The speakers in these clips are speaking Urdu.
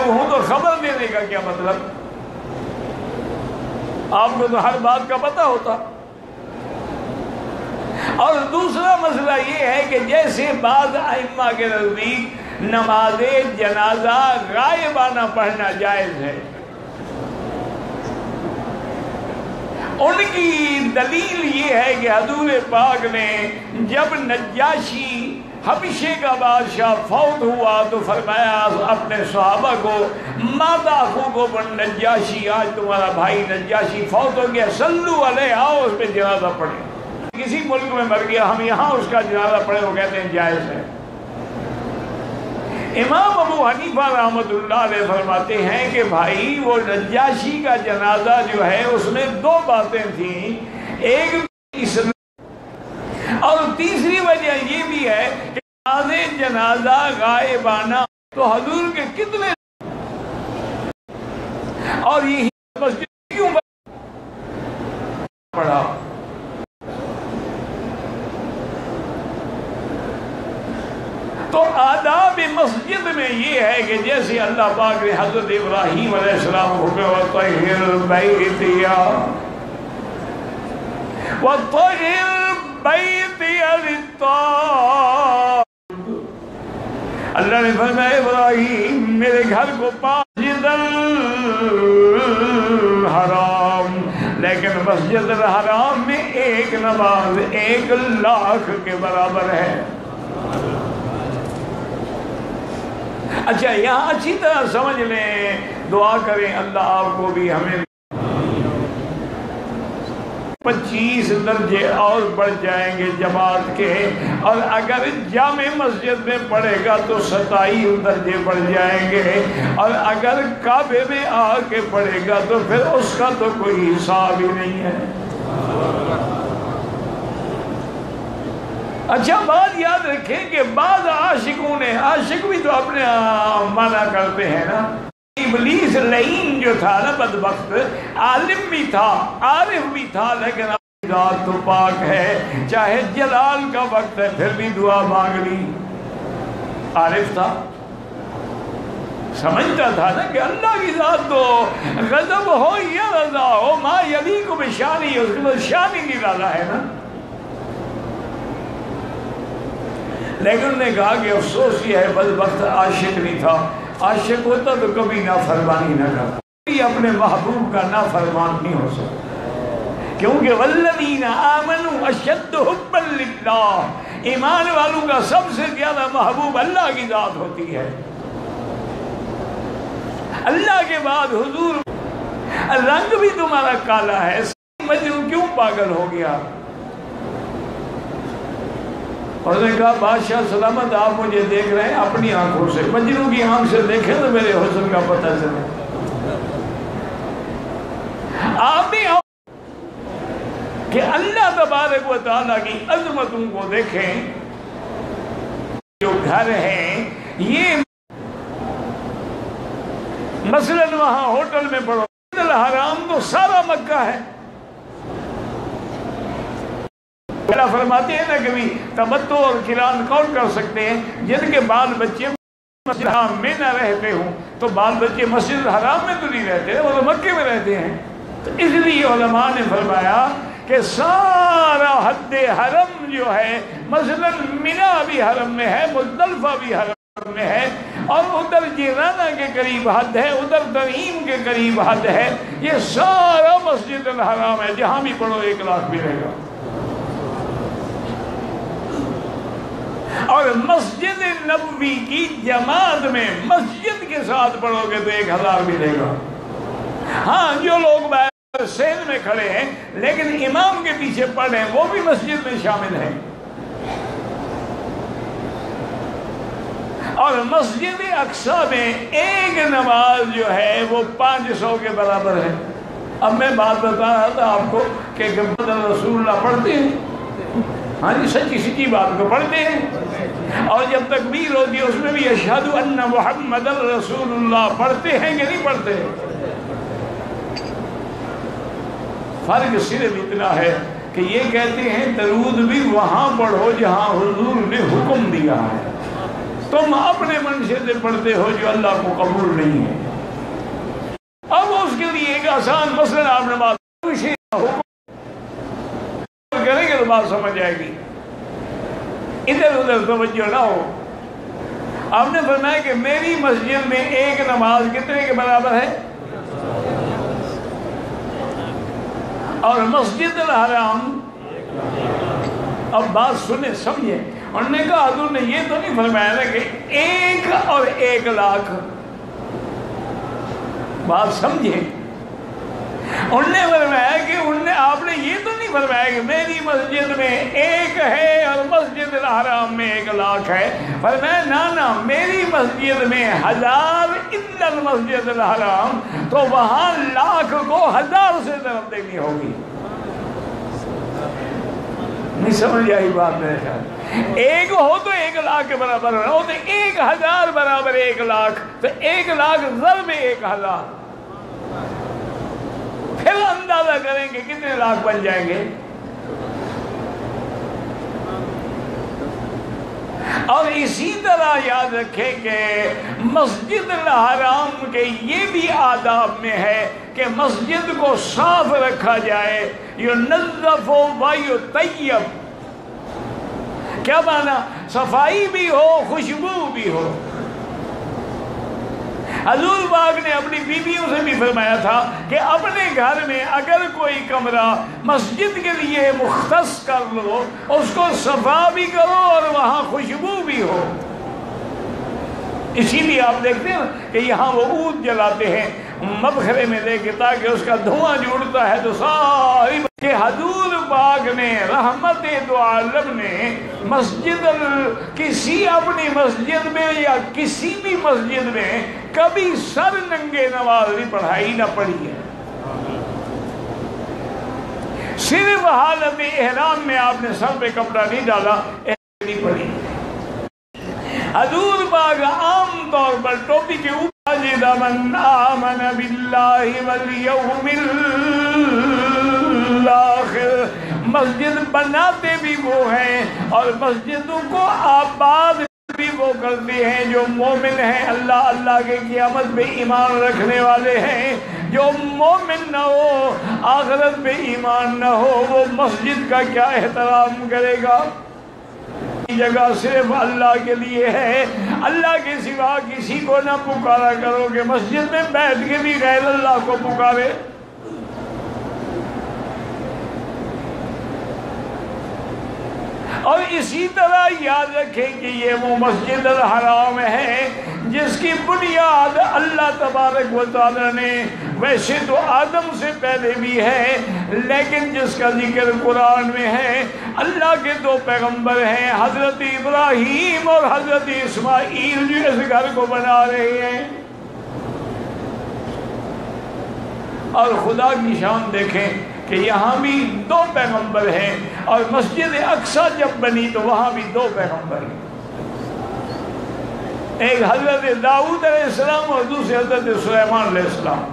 بالغ ہوں تو خبر دینے کا کیا مطلب؟ آپ کو تو ہر بات کا پتہ ہوتا۔ اور دوسرا مسئلہ یہ ہے کہ جیسے بعض ائمہ کے نزدیک نماز جنازہ غائبانہ پڑھنا جائز ہے، ان کی دلیل یہ ہے کہ حضور پاک نے جب نجاشی حبشے کا بادشاہ فوت ہوا تو فرمایا اپنے صحابہ کو، ماتا اخوکم نجاشی، آج تمہارا بھائی نجاشی فوت ہو گیا، صلو علیہ، آؤ اس پہ جنازہ پڑھیں۔ کسی ملک میں مر گیا، ہم یہاں اس کا جنازہ پڑھیں، وہ کہتے ہیں جائز ہے۔ امام ابو حنیفہ رحمۃ اللہ علیہ فرماتے ہیں کہ بھائی وہ نجاشی کا جنازہ جو ہے اس میں دو باتیں تھیں، ایک اور تیسری وجہ یہ بھی ہے کہ نماز جنازہ غائبانہ تو حضور کے کتنے، اور یہی مسجد کیوں پڑھا؟ تو آداب مسجد میں یہ ہے کہ جیسے اللہ پاک نے حضرت ابراہیم علیہ السلام کو وَطَهِّرْ بَيْتِيَ لِلطَّائِفِينَ، اللہ نے فرمایا ابراہیم میرے گھر کو مسجد الحرام، لیکن مسجد الحرام میں ایک نماز 1,00,000 کے برابر ہے۔ اچھا یہاں اچھی طرح سمجھ لیں، دعا کریں اللہ آپ کو بھی ہمیں 25 درجے اور بڑھ جائیں گے جماعت کے، اور اگر جامع مسجد میں پڑھے گا تو 27 درجے بڑھ جائیں گے، اور اگر کعبے میں آ کے پڑھے گا تو پھر اس کا تو کوئی حساب ہی نہیں ہے۔ اچھا بات یاد رکھیں کہ بعض عاشقوں نے، عاشق بھی تو اپنے منع کرتے ہیں نا، ابلیس لعین جو تھا نا بدبخت، عالم بھی تھا عارف بھی تھا، لیکن ذات تو پاک ہے، چاہے جلال کا وقت ہے پھر بھی دعا مانگ لی۔ عارف تھا، سمجھتا تھا نا کہ اللہ کی ذات تو غضب ہو یا رضا ہو، ما یلیق بشانی، اس کے شان ہی نرالا ہے نا۔ لیکن انہوں نے کہا کہ افسوس یہ ہے بدبخت عاشق نہیں تھا، عاشق ہوتا تو کبھی نافرمانی نہ کرتا، کبھی اپنے محبوب کا نافرمان نہیں ہو سکتا، کیونکہ والذین آمنوا اشد حبا للہ، ایمان والوں کا سب سے زیادہ محبوب اللہ کی ذات ہوتی ہے۔ اللہ کے بعد حضور، رنگ بھی تمہارا کالا ہے، مجنون کیوں پاگل ہو گیا؟ اور نے کہا بادشاہ سلامت آپ مجھے دیکھ رہے ہیں اپنی آنکھوں سے، مجنوں کی آنکھ سے دیکھیں تو میرے حسن کا پتہ چلے۔ آپ بھی کہ اللہ تبارک و تعالیٰ کی عظمتوں کو دیکھیں، جو گھر ہیں یہ مثلاً وہاں ہوٹل میں پڑھو، الحرام تو سارا مکہ ہے۔ اللہ فرماتے ہیں نا کبھی تمتع اور قران کون کر سکتے ہیں؟ جن کے بال بچے مسجد حرام میں نہ رہتے ہوں، تو بال بچے مسجد حرام میں تو نہیں رہتے، وہ تو مکے میں رہتے ہیں۔ تو اس لیے علماء نے فرمایا کہ سارا حد حرم جو ہے، مثلا منی بھی حرم میں ہے، مزدلفہ بھی حرم میں ہے، اور ادھر جیرانہ کے قریب حد ہے، ادھر تنعیم کے قریب حد ہے، یہ سارا مسجد الحرام ہے، جہاں بھی پڑھو 1,00,000 بھی رہے گا۔ اور مسجد نبوی کی جماعت میں مسجد کے ساتھ پڑھو گے تو 1,000 ملے گا۔ ہاں جو لوگ باہر سین میں کھڑے ہیں لیکن امام کے پیچھے پڑھ ہیں، وہ بھی مسجد میں شامل ہیں۔ اور مسجد اقصی میں ایک نماز جو ہے وہ 500 کے برابر ہے۔ اب میں بات بتا رہا تھا آپ کو کہ محمد رسول اللہ پڑھتے ہیں، ہاں جی سچی سچی بات کو پڑھتے ہیں، اور جب تکبیر ہوتی ہے اس میں بھی اشہد ان محمد رسول اللہ پڑھتے ہیں کہ نہیں پڑھتے؟ فرق صرف اتنا ہے کہ یہ کہتے ہیں درود بھی وہاں پڑھو جہاں حضور نے حکم دیا ہے، تم اپنے منشے سے پڑھتے ہو جو اللہ کو قبول نہیں ہے۔ اب اس کے لیے ایک آسان مسئلہ آپ نے بات کریں گے تو بات سمجھ آئے گی، ادھر ادھر توجہ نہ ہو۔ آپ نے فرمایا کہ میری مسجد میں ایک نماز کتنے کے برابر ہے؟ اور مسجد الحرام، اب بات سنیں سمجھیں، انہوں نے کہا حضور نے یہ تو نہیں فرمایا نا کہ 1 اور 1 لاکھ، بات سمجھیں، انہوں نے فرمایا کہ آپ نے یہ تو نہیں فرمایا کہ میری مسجد میں 1 ہے اور مسجد الحرام میں 1 لاکھ ہے، فرمایا نا میری مسجد میں 1000 الا المسجد الحرام، تو وہاں لاکھ کو 1000 سے ضرب دینی ہوگی۔ نہیں سمجھ آئی بات میرے خیال؟ 1 ہو تو 1 لاکھ کے برابر ہو تو 1000 برابر 1 لاکھ، تو 1 لاکھ ضرب 1000، پھر اندازہ کریں کہ کتنے لاکھ بن جائیں گے۔ اور اسی طرح یاد رکھیں کہ مسجد الحرام کے یہ بھی آداب میں ہے کہ مسجد کو صاف رکھا جائے، يُنَظَّفُ وَيُطَيَّبُ، کیا معنی؟ صفائی بھی ہو، خوشبو بھی ہو۔ حضور پاک نے اپنی بیویوں سے بھی فرمایا تھا کہ اپنے گھر میں اگر کوئی کمرہ مسجد کے لیے مختص کر لو، اس کو صفا بھی کرو اور وہاں خوشبو بھی ہو۔ اسی لیے آپ دیکھتے ہیں کہ یہاں وہ عود جلاتے ہیں مبخرے میں دے کے، تاکہ اس کا دھواں جو اڑتا ہے تو ساری کہ حضور پاک نے رحمت دو عالم نے مسجد کسی اپنی مسجد میں یا کسی بھی مسجد میں کبھی سر ننگے نماز نہیں پڑھائی، نہ پڑھی ہے۔ صرف حالت احرام میں آپ نے سر پہ کپڑا نہیں ڈالا، نہیں پڑھی۔ حضور پاک عام طور پر ٹوپی کے اوپر من آمن باللہ والیوم الاخر، مسجد بناتے بھی وہ ہیں اور مسجدوں کو آباد بھی وہ کرتے ہیں جو مومن ہیں، اللہ کے قیامت پہ ایمان رکھنے والے ہیں۔ جو مومن نہ ہو، آخرت پہ ایمان نہ ہو، وہ مسجد کا کیا احترام کرے گا؟ جگہ صرف اللہ کے لیے ہے، اللہ کے سوا کسی کو نہ پکارا کرو کہ مسجد میں بیٹھ کے بھی غیر اللہ کو پکارے۔ اور اسی طرح یاد رکھیں کہ یہ وہ مسجد الحرام ہے جس کی بنیاد اللہ تبارک و تعالی نے ویسے تو آدم سے پہلے بھی ہے، لیکن جس کا ذکر قرآن میں ہے، اللہ کے 2 پیغمبر ہیں، حضرت ابراہیم اور حضرت اسماعیل، جو اس گھر کو بنا رہے ہیں۔ اور خدا کی شان دیکھیں کہ یہاں بھی 2 پیغمبر ہیں، اور مسجد اقصی جب بنی تو وہاں بھی 2 پیغمبر ہیں، ایک حضرت داؤد علیہ السلام اور دوسرے حضرت سلیمان علیہ السلام۔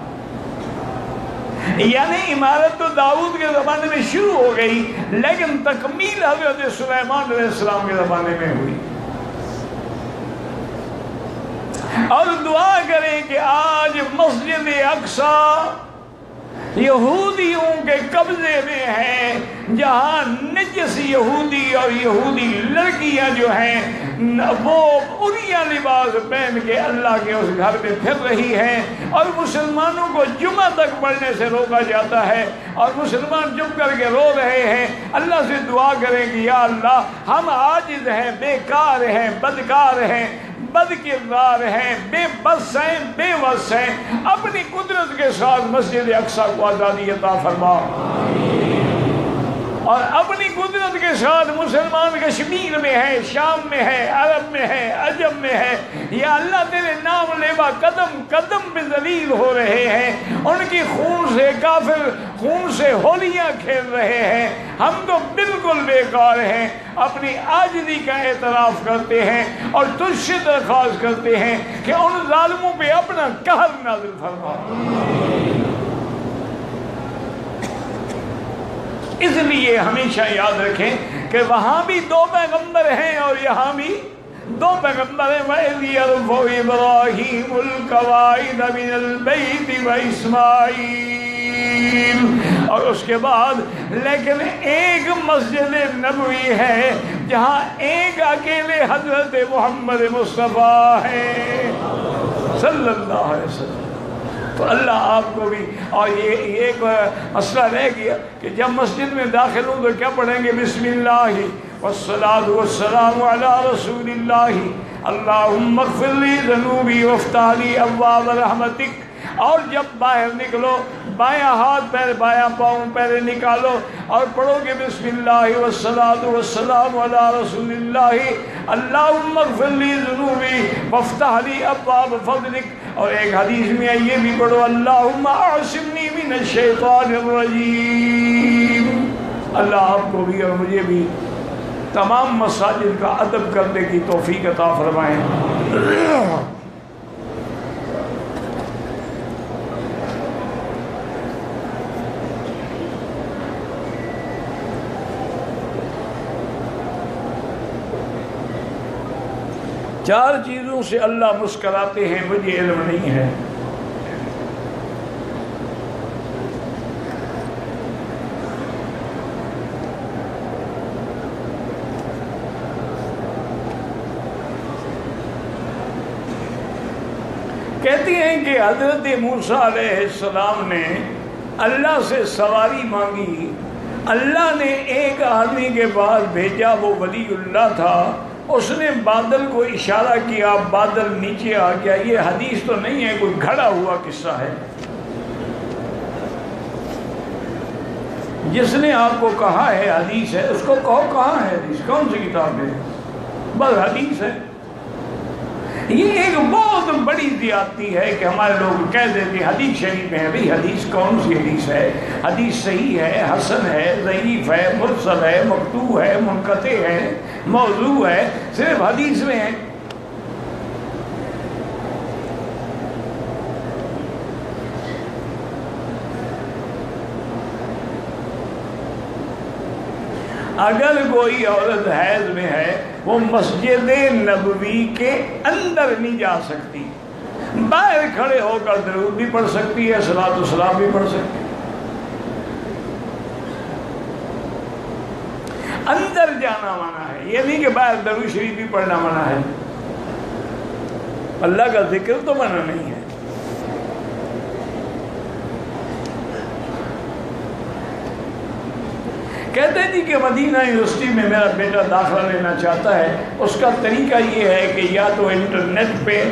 یعنی عمارت تو داؤد کے زمانے میں شروع ہو گئی، لیکن تکمیل حضرت سلیمان علیہ السلام کے زمانے میں ہوئی۔ اور دعا کریں کہ آج مسجد اقصی یہودیوں کے قبضے میں ہے، جہاں نجس یہودی اور یہودی لڑکیاں جو ہیں وہ عریاں لباس پہن کے اللہ کے اس گھر میں پھر رہی ہیں، اور مسلمانوں کو جمعہ تک پڑھنے سے روکا جاتا ہے، اور مسلمان چپ کر کے رو رہے ہیں۔ اللہ سے دعا کریں کہ یا اللہ، ہم عاجز ہیں، بیکار ہیں، بدکار ہیں، بد کردار ہیں، بے بس ہیں، بے وس ہیں، اپنی قدرت کے ساتھ مسجد اقصی کو آزادی عطا فرما، اور اپنی قدرت کے ساتھ مسلمان کشمیر میں ہے، شام میں ہے، عرب میں ہے، عجم میں ہے، یا اللہ تیرے نام لیوا قدم قدم پہ ذلیل ہو رہے ہیں، ان کی خون سے کافر خون سے ہولیاں کھیل رہے ہیں، ہم تو بالکل بیکار ہیں، اپنی عاجزی کا اعتراف کرتے ہیں اور تجھ سے درخواست کرتے ہیں کہ ان ظالموں پہ اپنا قہر نازل فرما۔ اس لیے ہمیشہ یاد رکھیں کہ وہاں بھی 2 پیغمبر ہیں اور یہاں بھی دو پیغمبر ہیں، وَإِذْ يَرْفَعُ إِبْرَاهِيمُ الْقَوَاعِدَ مِنَ الْبَيْتِ وَإِسْمَاعِيلُ، اور اس کے بعد لیکن ایک مسجد نبوی ہے جہاں ایک اکیلے حضرت محمد مصطفیٰ ہے صلی اللہ علیہ وسلم۔ تو اللہ آپ کو بھی، اور یہ ایک مسئلہ رہ گیا کہ جب مسجد میں داخل ہوں تو کیا پڑھیں گے؟ بسم اللہ والصلاة والسلام علی رسول اللہ، اللہم اغفر لی ذنوبی وافتح لی ابواب رحمتک۔ اور جب باہر نکلو بایاں ہاتھ پہلے بایاں پاؤں پہلے نکالو اور پڑھو گے بسم اللہ والصلاة والسلام علی رسول اللہ، اللہم اغفر لی ذنوبی وافتح لی ابواب فضلک۔ اور ایک حدیث میں یہ بھی پڑھو اللہم اعصمنی من الشیطان الرجیم۔ اللہ آپ کو بھی اور مجھے بھی تمام مساجد کا ادب کرنے کی توفیق عطا فرمائیں۔ چار چیزوں سے اللہ مسکراتے ہیں، مجھے علم نہیں ہے۔ کہتی ہیں کہ حضرت موسیٰ علیہ السلام نے اللہ سے سواری مانگی، اللہ نے ایک آدمی کے پاس بھیجا، وہ ولی اللہ تھا، اس نے بادل کو اشارہ کیا، بادل نیچے آ گیا۔ یہ حدیث تو نہیں ہے، کوئی گھڑا ہوا قصہ ہے۔ جس نے آپ کو کہا ہے حدیث ہے، اس کو کہو کہاں ہے حدیث، کون سی کتاب ہے؟ بس حدیث ہے۔ یہ ایک بہت بڑی زیادتی ہے کہ ہمارے لوگ کہہ دیتے ہیں حدیث شریف میں ہے۔ بھئی حدیث کون سی حدیث ہے؟ حدیث صحیح ہے، حسن ہے، ضعیف ہے، مرسل ہے، مقطوع ہے، منقطع ہے، موضوع ہے، صرف حدیث میں ہے۔ اگر کوئی عورت حیض میں ہے وہ مسجد نبوی کے اندر نہیں جا سکتی، باہر کھڑے ہو کر درود بھی پڑھ سکتی ہے، صلاۃ و سلام بھی پڑھ سکتی ہے۔ اندر جانا منع ہے، یہ نہیں کہ باہر درود شریف بھی پڑھنا منع ہے، اللہ کا ذکر تو منع نہیں ہے۔ کہتے ہیں جی کہ مدینہ یونیورسٹی میں میرا بیٹا داخلہ لینا چاہتا ہے، اس کا طریقہ یہ ہے کہ یا تو انٹرنیٹ پہ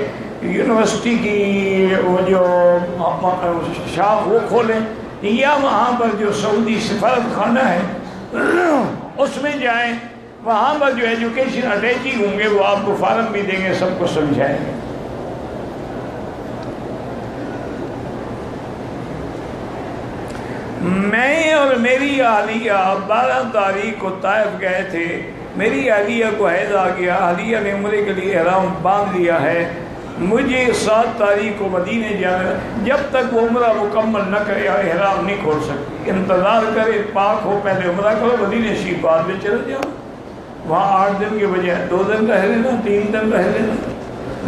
یونیورسٹی کی وہ جو شاخ وہ کھولیں، یا وہاں پر جو سعودی سفارت خانہ ہے اس میں جائیں، وہاں پر جو ایجوکیشن اٹیچی ہوں گے وہ آپ کو فارم بھی دیں گے، سب کو سمجھائیں گے۔ میں اور میری اہلیہ 12 تاریخ کو طائف گئے تھے، میری اہلیہ کو حیض آ گیا، اہلیہ نے عمرے کے لیے احرام باندھ لیا ہے، مجھے 7 تاریخ کو مدینے جانا، جب تک وہ عمرہ مکمل نہ کرے احرام نہیں کھول سکتی، انتظار کرے، پاک ہو پہلے عمرہ کرو، مدینے شریف بعد میں چلے جاؤ، وہاں 8 دن کے بجائے 2 دن رہ لینا، 3 دن رہ لینا۔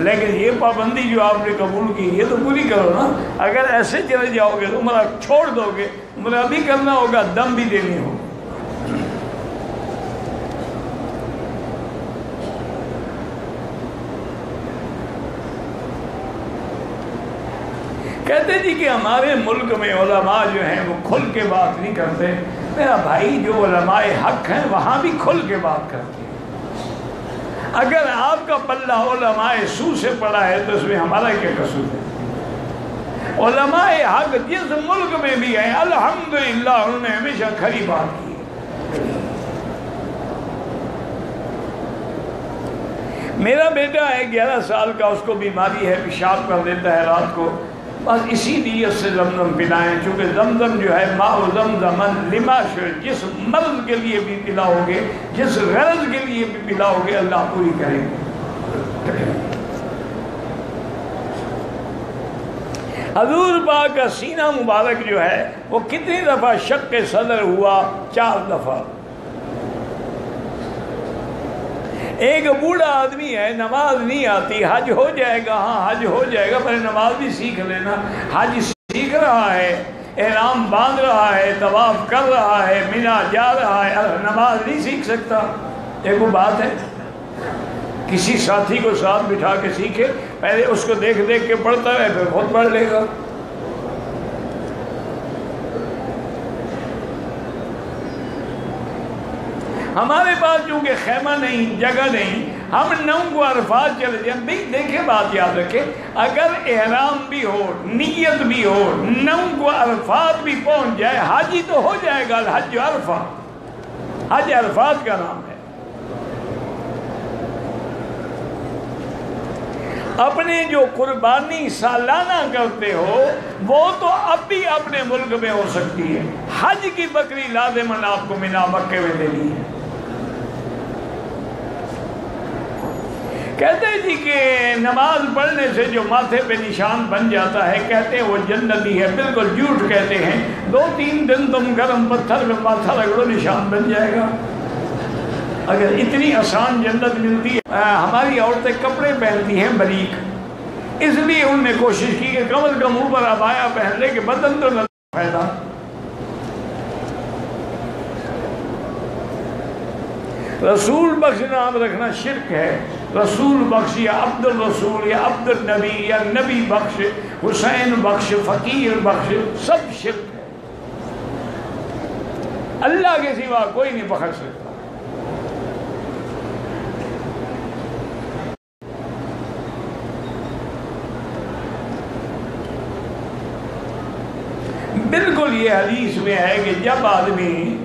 لیکن یہ پابندی جو آپ نے قبول کی یہ تو پوری کرو نا، اگر ایسے چلے جاؤ گے عمرہ چھوڑ دو گے، عمرہ بھی کرنا ہوگا، دم بھی دینی ہوگی۔ کہتے جی کہ ہمارے ملک میں علماء جو ہیں وہ کھل کے بات نہیں کرتے، میرا بھائی جو علماء حق ہیں وہاں بھی کھل کے بات کرتے ہیں۔ اگر آپ کا پلہ علماء سو سے پڑا ہے تو اس میں ہمارا کیا قصور ہے؟ علماء حق جس ملک میں بھی ہیں الحمدللہ انہوں نے ہمیشہ کھری بات کی۔ میرا بیٹا ہے 11 سال کا، اس کو بیماری ہے، پیشاب کر دیتا ہے رات کو، بس اسی نیت سے زمزم پلائیں، چونکہ زمزم جو ہے ماء زمزم لما شرب، جس مرض کے لیے بھی پلاؤ گے، جس غرض کے لیے بھی پلاؤ گے، اللہ پوری کرے گا۔ حضور پاک کا سینہ مبارک جو ہے وہ کتنی دفعہ شق صدر ہوا؟ 4 دفعہ۔ ایک بوڑھا آدمی ہے، نماز نہیں آتی، حج ہو جائے گا، ہاں حج ہو جائے گا، پہلے نماز بھی سیکھ لینا۔ حج سیکھ رہا ہے، احرام باندھ رہا ہے، طواف کر رہا ہے، مینا جا رہا ہے، نماز نہیں سیکھ سکتا؟ ایک وہ بات ہے، کسی ساتھی کو ساتھ بٹھا کے سیکھے، پہلے اس کو دیکھ دیکھ کے پڑھتا ہے، پھر خود پڑھ لے گا۔ ہمارے پاس چونکہ خیمہ نہیں، جگہ نہیں، ہم 9 عرفات چلے جائیں۔ دیکھیں بات یاد رکھیں، اگر احرام بھی ہو، نیت بھی ہو، 9 عرفات بھی پہنچ جائے، حج ہی تو ہو جائے گا۔ الحج عرفہ، حج عرفات کا نام ہے۔ اپنے جو قربانی سالانہ کرتے ہو وہ تو اب بھی اپنے ملک میں ہو سکتی ہے، حج کی بکری لازماً آپ کو مینا مکے میں دینی ہے۔ کہتے ہیں جی کہ نماز پڑھنے سے جو ماتھے پہ نشان بن جاتا ہے، کہتے ہیں وہ جنتی ہے۔ بالکل جھوٹ کہتے ہیں، 2-3 دن تم گرم پتھر میں ماتھا رگڑو، نشان بن جائے گا۔ اگر اتنی آسان جنت ملتی ہے۔ ہماری عورتیں کپڑے پہنتی ہیں باریک، اس لیے انہوں نے کوشش کی کہ کم از کم اوپر عبایا پہن لے کہ بدن تو نہ پھیلا۔ رسول بخش نام رکھنا شرک ہے۔ رسول بخش یا عبد الرسول یا عبد النبی یا نبی بخش، حسین بخش، فقیر بخش، سب شرک ہے۔ اللہ کے سوا کوئی نہیں بخش سکتا۔ بالکل یہ حدیث میں ہے کہ جب آدمی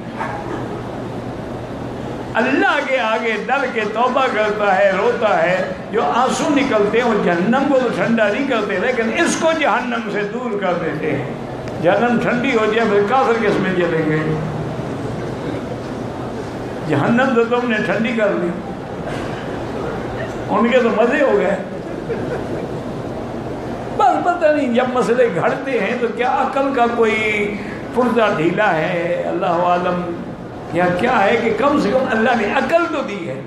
اللہ کے آگے ڈر کے توبہ کرتا ہے، روتا ہے، جو آنسو نکلتے ہیں وہ جہنم کو تو ٹھنڈا نہیں کرتے، لیکن اس کو جہنم سے دور کر دیتے ہیں۔ جہنم ٹھنڈی ہو جائے پھر کافر کس میں جلیں گے؟ جہنم تو تم نے ٹھنڈی کر دی، ان کے تو مزے ہو گئے۔ بس پتہ نہیں جب مسئلے گھڑتے ہیں تو کیا عقل کا کوئی پرزہ ڈھیلا ہے، اللہ عالم، یا کیا ہے کہ کم سے کم اللہ نے عقل تو دی ہے۔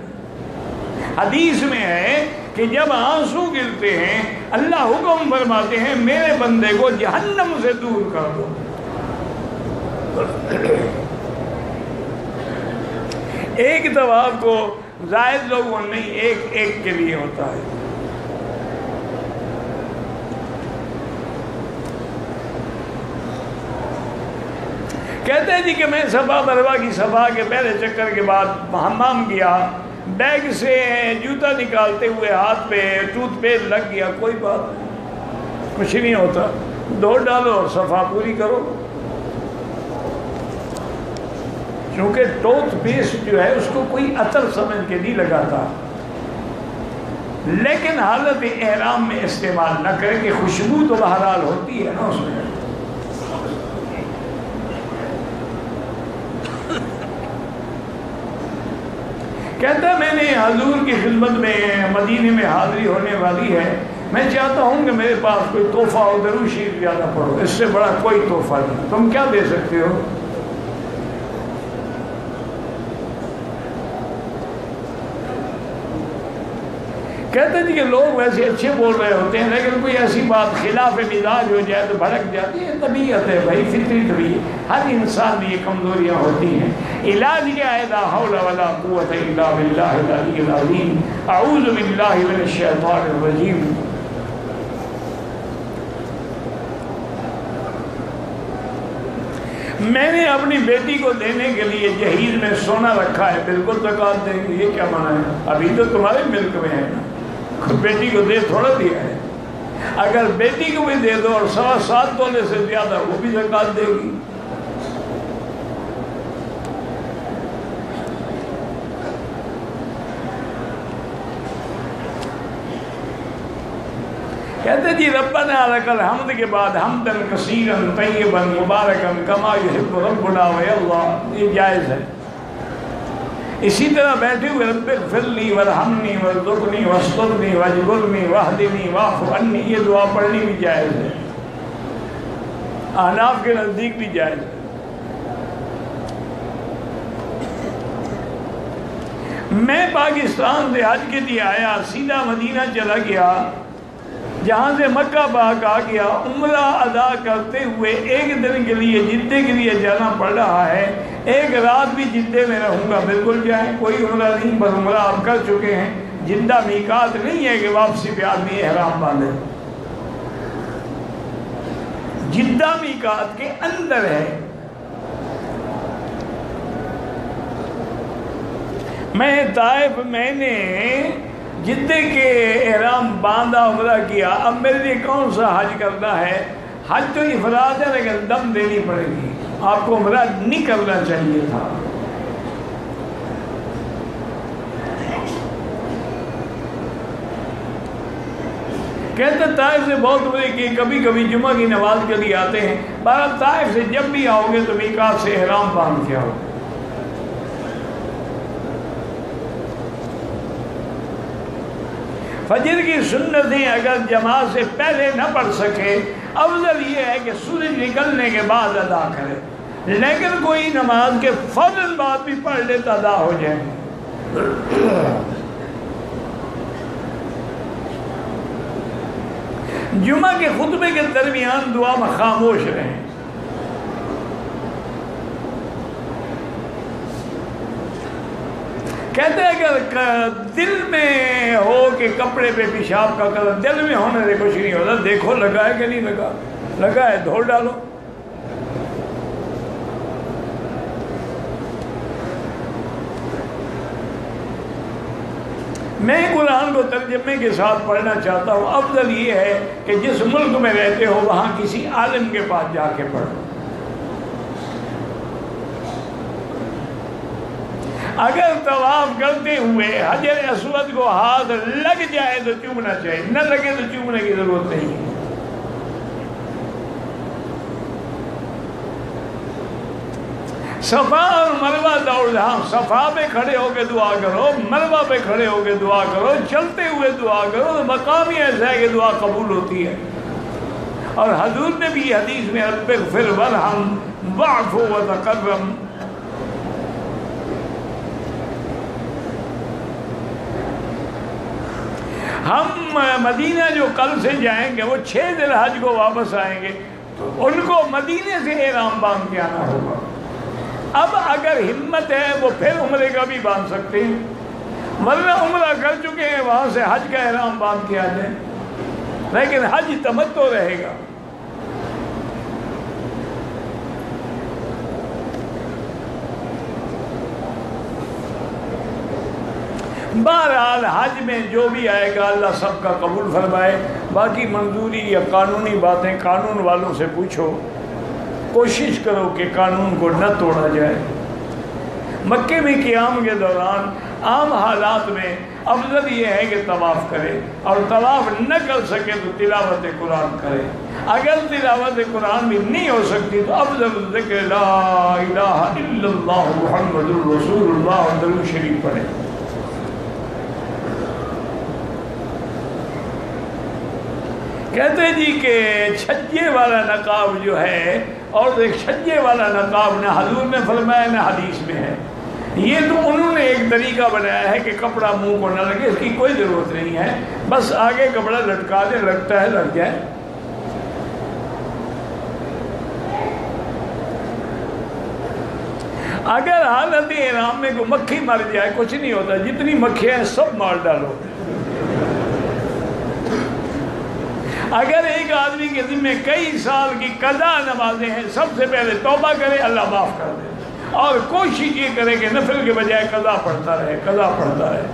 حدیث میں ہے کہ جب آنسو گرتے ہیں اللہ حکم فرماتے ہیں میرے بندے کو جہنم سے دور کر دو۔ ایک طواف کو زائد لوگوں نہیں، ایک ایک کے لیے ہوتا ہے۔ کہتے ہیں جی کہ میں صفا مروا کی صفا کے پہلے چکر کے بعد حمام کیا، بیگ سے جوتا نکالتے ہوئے ہاتھ پہ ٹوتھ پیسٹ لگ گیا، کوئی بات نہیں، کچھ نہیں ہوتا، دھو ڈالو اور صفا پوری کرو۔ کیونکہ ٹوتھ پیسٹ جو ہے اس کو کوئی عطر سمجھ کے نہیں لگاتا، لیکن حالت احرام میں استعمال نہ کرے کہ خوشبو تو بہرحال ہوتی ہے نا اس میں۔ کہتا ہے میں نے حضور کی خدمت میں مدینے میں حاضری ہونے والی ہے، میں چاہتا ہوں کہ میرے پاس کوئی تحفہ ہو، درود شریف زیادہ پڑھو، اس سے بڑا کوئی تحفہ نہیں، تم کیا دے سکتے ہو؟ کہتے ہیں کہ لوگ ویسے اچھے بول رہے ہوتے ہیں لیکن کوئی ایسی بات خلاف مزاج ہو جائے تو بھڑک جاتی ہے، طبیعت ہے بھائی، فطری طبیعت، ہر انسان میں یہ کمزوریاں ہوتی ہیں۔ علاج کیا ہے؟ لا حول ولا قوت الا باللہ العلی العظیم، اعوذ باللہ من الشیطان الرجیم۔ میں نے اپنی بیٹی کو دینے کے لیے جہیز میں سونا رکھا ہے، بالکل زکوٰۃ دیں گے، یہ کیا منع ہے؟ ابھی تو تمہارے ملک میں ہے نا، بیٹی کو دے تھوڑا دیا ہے، اگر بیٹی کو بھی دے دو اور 7.25 تولے سے زیادہ وہ بھی زکوٰۃ دے گی۔ کہتے جی ربنا لک الحمد کے بعد حمدن کثیرن طیبن مبارکن کما یحب ربنا ویرضی، یہ جائز ہے۔ اسی طرح بیٹھے ہوئے رب اغفر لی وارحمنی وارزقنی واسترنی واجبرنی واہدنی واعف عنی، یہ دعا پڑھنی بھی جائز ہے، احناف کے نزدیک بھی جائز ہے۔ میں پاکستان سے حج کے لیے آیا، سیدھا مدینہ چلا گیا، جہاں سے مکہ پاک آ گیا، عمرہ ادا کرتے ہوئے ایک دن کے لیے جدے کے لیے جانا پڑ رہا ہے، ایک رات بھی جدے میں رہوں گا، بالکل جائیں، کوئی عمرہ نہیں، بس عمرہ آپ کر چکے ہیں، جدہ میقات نہیں ہے کہ واپسی پہ آدمی احرام باندھے، جدہ میقات کے اندر ہے۔ میں طائف میں نے جدے کے احرام باندھا، عمرہ کیا، اب میرے لیے کون سا حج کرنا ہے؟ حج تو افراد ہے لیکن دم دینی پڑے گی، آپ کو عمرہ نہیں کرنا چاہیے تھا۔ کہتے طائف سے بہت عمرے کی، کبھی کبھی جمعہ کی نماز کے لیے آتے ہیں، بہرحال طائف سے جب بھی آؤ گے تو میقات سے احرام باندھ کے آؤ۔ فجر کی سنتیں اگر جماعت سے پہلے نہ پڑھ سکے، افضل یہ ہے کہ سورج نکلنے کے بعد ادا کرے، لیکن کوئی نماز کے فوراً بعد بھی پڑھ لے تو ادا ہو جائے۔ جمعہ کے خطبے کے درمیان دعا میں خاموش رہیں۔ کہتے ہیں اگر دل میں ہو کہ کپڑے پہ پیشاب کا قدر، دل میں ہونے سے کچھ نہیں ہوتا، دیکھو لگا ہے کہ نہیں لگا، لگا ہے دھو ڈالو۔ میں قرآن کو ترجمے کے ساتھ پڑھنا چاہتا ہوں، افضل یہ ہے کہ جس ملک میں رہتے ہو وہاں کسی عالم کے پاس جا کے پڑھو۔ اگر طواف کرتے ہوئے حجر اسود کو ہاتھ لگ جائے تو چومنا چاہیے، نہ لگے تو چومنے کی ضرورت نہیں ہے۔ صفا اور مروہ دوڑ، ہاں صفا پہ کھڑے ہو کے دعا کرو، مروہ پہ کھڑے ہو کے دعا کرو، چلتے ہوئے دعا کرو، تو مقام ہی ایسا ہے کہ دعا قبول ہوتی ہے۔ اور حضور نے بھی حدیث میں رب اغفر وارحم واعف وتکرم، ہم مدینہ جو کل سے جائیں گے وہ 6 ذی الحج کو واپس آئیں گے، تو ان کو مدینے سے احرام باندھ کے آنا ہوگا۔ اب اگر ہمت ہے وہ پھر عمرے کا بھی باندھ سکتے ہیں، ورنہ عمرہ کر چکے ہیں وہاں سے حج کا احرام باندھ کے آ جائیں، لیکن حج تمتع رہے گا۔ بہرحال حج میں جو بھی آئے گا اللہ سب کا قبول فرمائے۔ باقی منظوری یا قانونی باتیں قانون والوں سے پوچھو، کوشش کرو کہ قانون کو نہ توڑا جائے۔ مکے میں قیام کے دوران عام حالات میں افضل یہ ہے کہ طواف کرے، اور طواف نہ کر سکے تو تلاوت قرآن کرے۔ اگر تلاوت قرآن بھی نہیں ہو سکتی تو افضل ذکر لا الہ الا اللہ محمد الرسول اللہ اور درود شریف پڑھے۔ کہتے ہیں جی کہ چھجے والا نقاب جو ہے، اور ایک چھجے والا نقاب نہ حضور نے فرمایا نہ حدیث میں ہے، یہ تو انہوں نے ایک طریقہ بنایا ہے کہ کپڑا منہ کو نہ لگے، اس کی کوئی ضرورت نہیں ہے، بس آگے کپڑا لٹکا دے، لگتا ہے لگ جائے۔ اگر حالت احرام میں کوئی مکھی مر جائے کچھ نہیں ہوتا، جتنی مکھیاں ہیں سب مار ڈالو۔ اگر ایک آدمی کے ذمہ کئی سال کی قضا نمازیں ہیں، سب سے پہلے توبہ کرے، اللہ معاف کر دے، اور کوشش یہ کرے کہ نفل کے بجائے قضا پڑھتا رہے، قضا پڑھتا رہے۔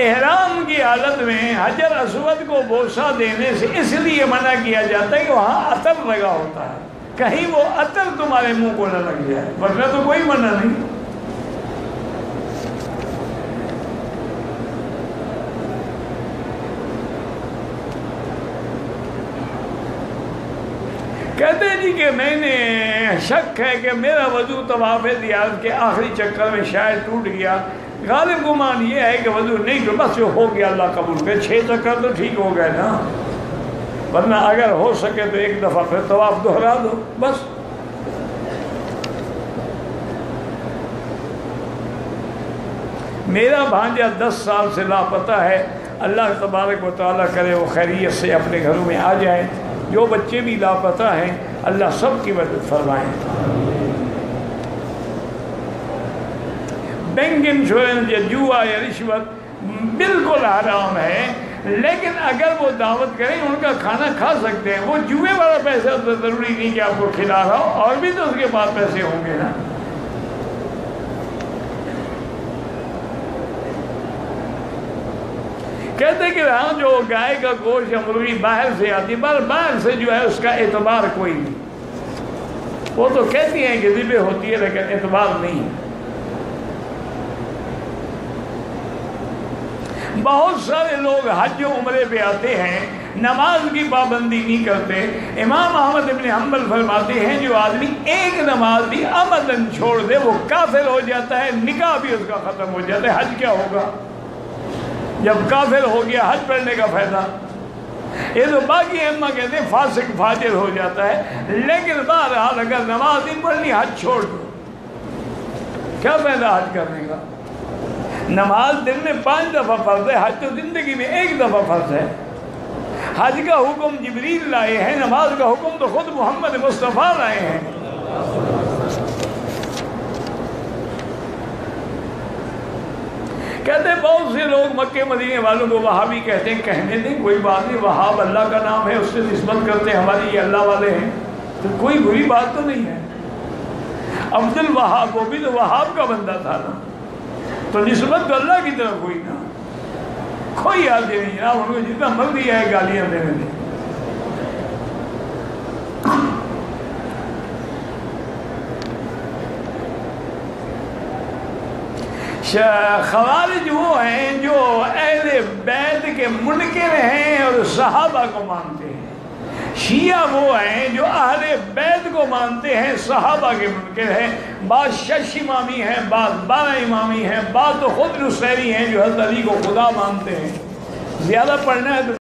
احرام کی حالت میں حجر اسود کو بوسہ دینے سے اس لیے منع کیا جاتا ہے کہ وہاں عطر لگا ہوتا ہے، کہیں وہ عطر تمہارے منہ کو نہ لگ جائے، ورنہ تو کوئی منع نہیں۔ کہتے ہیں جی کہ میں نے شک ہے کہ میرا وضو طواف زیارت کے آخری چکر میں شاید ٹوٹ گیا، غالب گمان یہ ہے کہ وضو نہیں تو بس جو ہو گیا اللہ قبول کرے، 6 چکر تو ٹھیک ہو گئے نا، ورنہ اگر ہو سکے تو ایک دفعہ پھر طواف دہرا دو بس۔ میرا بھانجا 10 سال سے لاپتہ ہے، اللہ تبارک و تعالیٰ کرے وہ خیریت سے اپنے گھروں میں آ جائیں۔ جو بچے بھی لاپتہ ہیں اللہ سب کی مدد فرمائیں۔ بینک انشورنس یا جوا یا رشوت بالکل حرام ہے، لیکن اگر وہ دعوت کریں ان کا کھانا کھا سکتے ہیں۔ وہ جوئے والا پیسہ تو ضروری نہیں کہ آپ کو کھلا رہا ہو، اور بھی تو اس کے پاس پیسے ہوں گے نا۔ کہتے ہیں کہ ہاں جو گائے کا گوشت یا مرغی باہر سے آتی ہے، باہر سے جو ہے اس کا اعتبار کوئی نہیں۔ وہ تو کہتی ہیں کہ ذبح ہوتی ہے لیکن اعتبار نہیں ہے۔ بہت سارے لوگ حج و عمرے پہ آتے ہیں، نماز کی پابندی نہیں کرتے۔ امام احمد بن حنبل فرماتے ہیں جو آدمی ایک نماز بھی عمدن چھوڑ دے وہ کافر ہو جاتا ہے، نکاح بھی اس کا ختم ہو جاتا ہے۔ حج کیا ہوگا جب کافر ہو گیا؟ حج پڑھنے کا فائدہ؟ یہ تو باقی امہ کہتے ہیں فاسق فاجر ہو جاتا ہے، لیکن بہرحال اگر نماز نہیں پڑھنی حج چھوڑ دو، کیا فائدہ حج کرنے کا؟ نماز دن میں 5 دفعہ فرض ہے، حج تو زندگی میں 1 دفعہ فرض ہے۔ حج کا حکم جبریل لائے ہیں، نماز کا حکم تو خود محمد مصطفیٰ لائے ہیں۔ کہتے ہیں بہت سے لوگ مکے مدینے والوں کو وہابی کہتے ہیں، کہنے دیں کوئی بات نہیں، وہاب اللہ کا نام ہے، اس سے نسبت کرتے ہیں ہماری یہ اللہ والے ہیں، تو کوئی بری بات تو نہیں ہے۔ عبد الوہاب وہ بھی تو وہاب کا بندہ تھا نا، تو نسبت تو اللہ کی طرف ہوئی نا۔ کوئی یاد نہیں جناب، ان کو جتنا مرضی ہے گالیاں دینے دیں۔ خوارج وہ ہیں جو اہل بیت کے منکر ہیں اور صحابہ کو مانتے ہیں۔ شیعہ وہ ہیں جو اہل بیت کو مانتے ہیں، صحابہ کے منکر ہیں۔ بعض 6 امامی ہیں، بعض 12 امامی ہیں، بعض تو خود نصیری ہیں جو حضرت علی کو خدا مانتے ہیں۔ زیادہ پڑھنا ہے تو